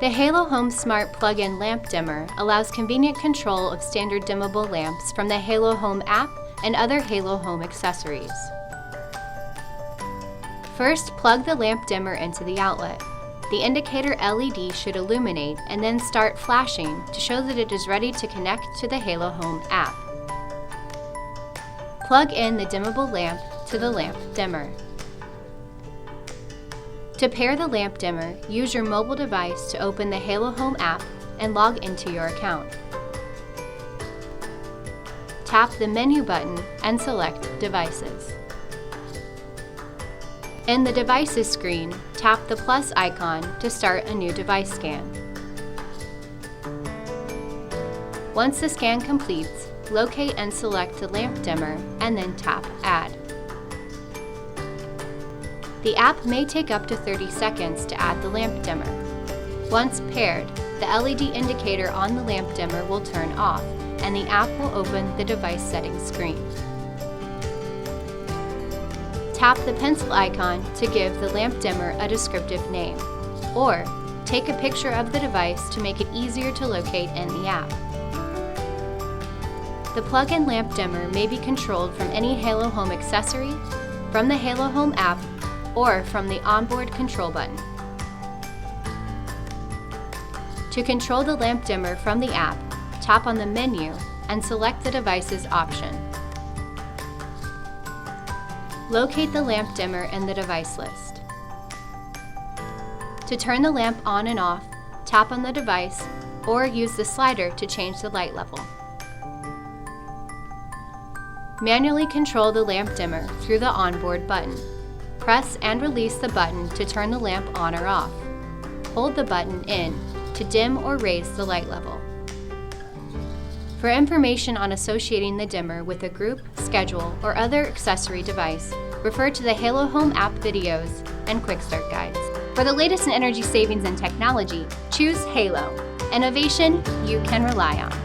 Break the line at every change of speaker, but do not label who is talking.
The Halo Home Smart Plug-in Lamp Dimmer allows convenient control of standard dimmable lamps from the Halo Home app and other Halo Home accessories. First, plug the lamp dimmer into the outlet. The indicator LED should illuminate and then start flashing to show that it is ready to connect to the Halo Home app. Plug in the dimmable lamp to the lamp dimmer. To pair the lamp dimmer, use your mobile device to open the Halo Home app and log into your account. Tap the menu button and select Devices. In the Devices screen, tap the plus icon to start a new device scan. Once the scan completes, locate and select the lamp dimmer and then tap Add. The app may take up to 30 seconds to add the lamp dimmer. Once paired, the LED indicator on the lamp dimmer will turn off and the app will open the device settings screen. Tap the pencil icon to give the lamp dimmer a descriptive name, or take a picture of the device to make it easier to locate in the app. The plug-in lamp dimmer may be controlled from any Halo Home accessory, from the Halo Home app, or from the onboard control button. To control the lamp dimmer from the app, tap on the menu and select the devices option. Locate the lamp dimmer in the device list. To turn the lamp on and off, tap on the device or use the slider to change the light level. Manually control the lamp dimmer through the onboard button. Press and release the button to turn the lamp on or off. Hold the button in to dim or raise the light level. For information on associating the dimmer with a group, schedule, or other accessory device, refer to the Halo Home app videos and Quick Start guides. For the latest in energy savings and technology, choose Halo. Innovation you can rely on.